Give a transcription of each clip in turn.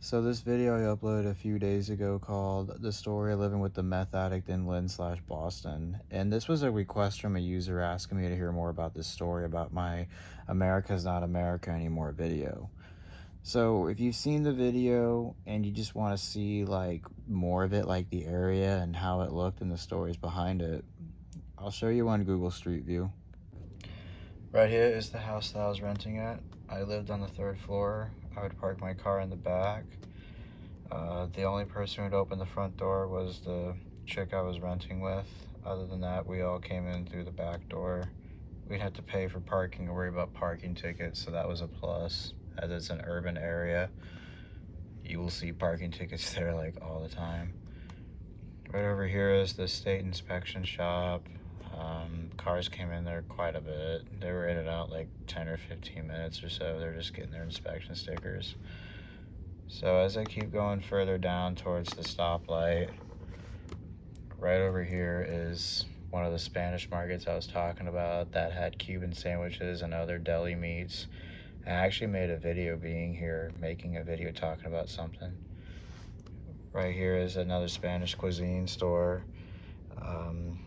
So this video I uploaded a few days ago called "The Story of Living with the Meth Addict in Lynn/Boston," and this was a request from a user asking me to hear more about this story about my "America's Not America Anymore" video. So if you've seen the video and you just want to see like more of it, like the area and how it looked and the stories behind it, I'll show you on Google Street View. Right here is the house that I was renting at. I lived on the third floor. I would park my car in the back. The only person who'd open the front door was the chick I was renting with. Other than that, we all came in through the back door. We'd have to pay for parking or worry about parking tickets, so that was a plus. As it's an urban area, you will see parking tickets there like all the time. Right over here is the state inspection shop. Cars came in there quite a bit. They were in and out like 10 or 15 minutes or so. They're just getting their inspection stickers. So as I keep going further down towards the stoplight, right over here is one of the Spanish markets I was talking about that had Cuban sandwiches and other deli meats. I actually made a video being here, making a video talking about something. Right here is another Spanish cuisine store.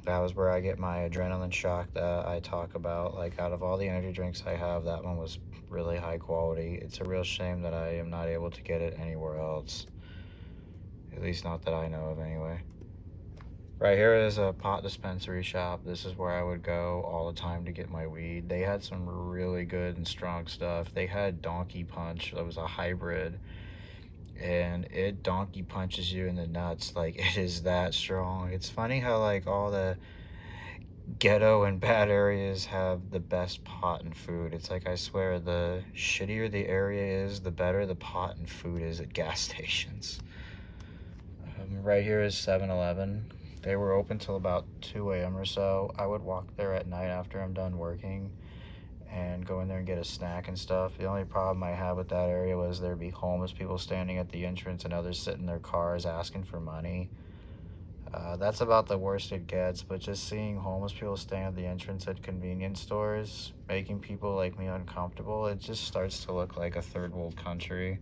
That was where I get my adrenaline shock that I talk about. Like, out of all the energy drinks I have, that one was really high quality. It's a real shame that I am not able to get it anywhere else. At least not that I know of anyway. Right here is a pot dispensary shop. This is where I would go all the time to get my weed. They had some really good and strong stuff. They had Donkey Punch. That was a hybrid, and it donkey punches you in the nuts. Like, it is that strong. It's funny how like all the ghetto and bad areas have the best pot and food. It's like, I swear, the shittier the area is, the better the pot and food is at gas stations. Right here is 7-Eleven. They were open till about 2 a.m. or so. I would walk there at night after I'm done working and go in there and get a snack and stuff. The only problem I had with that area was there'd be homeless people standing at the entrance and others sitting in their cars asking for money. That's about the worst it gets, but just seeing homeless people stand at the entrance at convenience stores, making people like me uncomfortable, it just starts to look like a third world country.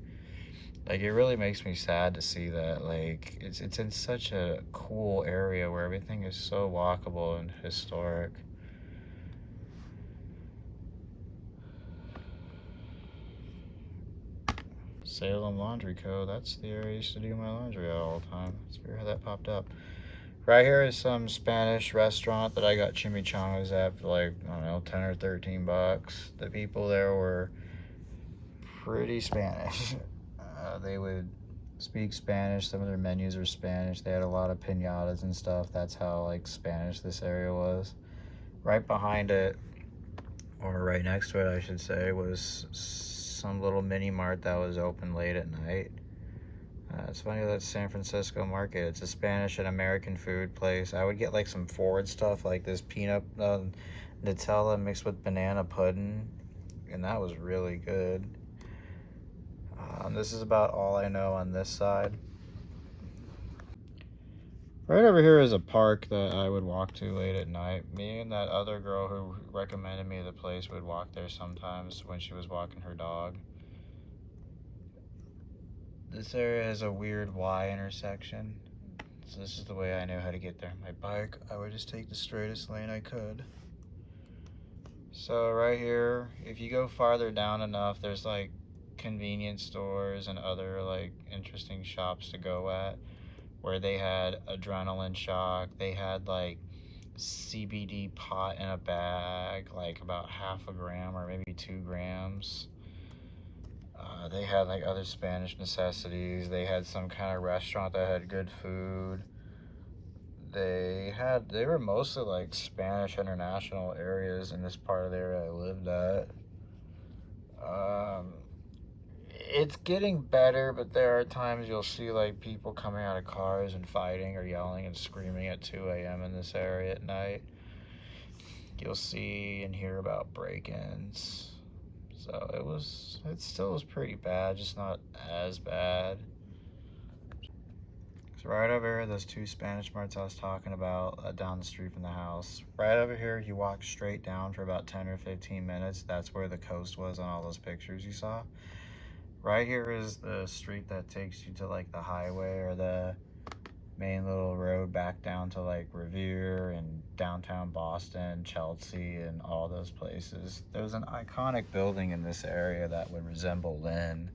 Like, it really makes me sad to see that. Like, it's in such a cool area where everything is so walkable and historic. Salem Laundry Co. That's the area I used to do my laundry at all the time. It's weird how that popped up. Right here is some Spanish restaurant that I got chimichangas at for like, I don't know, 10 or 13 bucks. The people there were pretty Spanish. They would speak Spanish. Some of their menus were Spanish. They had a lot of piñatas and stuff. That's how like Spanish this area was. Right behind it, or right next to it I should say, was some little mini mart that was open late at night. It's funny, that's San Francisco market. It's a Spanish and American food place. I would get like some forward stuff, like this peanut Nutella mixed with banana pudding, and that was really good. This is about all I know on this side. Right over here is a park that I would walk to late at night. Me and that other girl who recommended me the place would walk there sometimes when she was walking her dog. This area has a weird Y intersection. So this is the way I knew how to get there on my bike. I would just take the straightest lane I could. So right here, if you go farther down enough, there's like convenience stores and other like interesting shops to go at, where they had adrenaline shock. They had like CBD pot in a bag, like about half a gram or maybe 2 grams. They had like other Spanish necessities. They had some kind of restaurant that had good food. They were mostly like Spanish international areas in this part of the area I lived at. It's getting better, but there are times you'll see like people coming out of cars and fighting or yelling and screaming at 2 a.m. in this area at night. You'll see and hear about break-ins. So it still was pretty bad, just not as bad. So right over here, those 2 Spanish marts I was talking about, down the street from the house. Right over here, you walk straight down for about 10 or 15 minutes. That's where the coast was on all those pictures you saw. Right here is the street that takes you to like the highway or the main little road back down to like Revere and downtown Boston, Chelsea, and all those places. There's an iconic building in this area that would resemble Lynn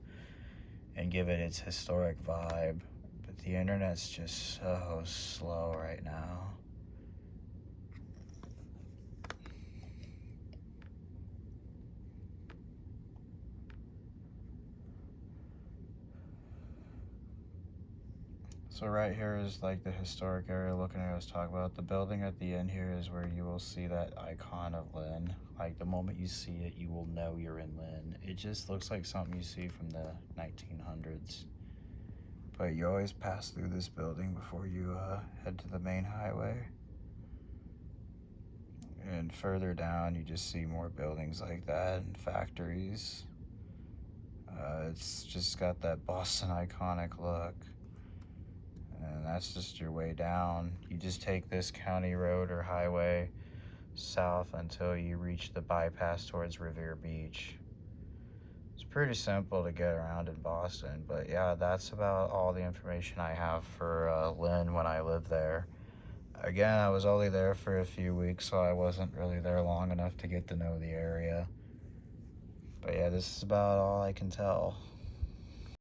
and give it its historic vibe. But the internet's just so slow right now. So right here is like the historic area looking at I was talking about. The building at the end here is where you will see that icon of Lynn. Like the moment you see it, you will know you're in Lynn. It just looks like something you see from the 1900s. But you always pass through this building before you head to the main highway. And further down, you just see more buildings like that and factories. It's just got that Boston iconic look. And that's just your way down. You just take this county road or highway south until you reach the bypass towards Revere Beach. It's pretty simple to get around in Boston, but yeah, that's about all the information I have for Lynn when I lived there. Again, I was only there for a few weeks, so I wasn't really there long enough to get to know the area. But yeah, this is about all I can tell.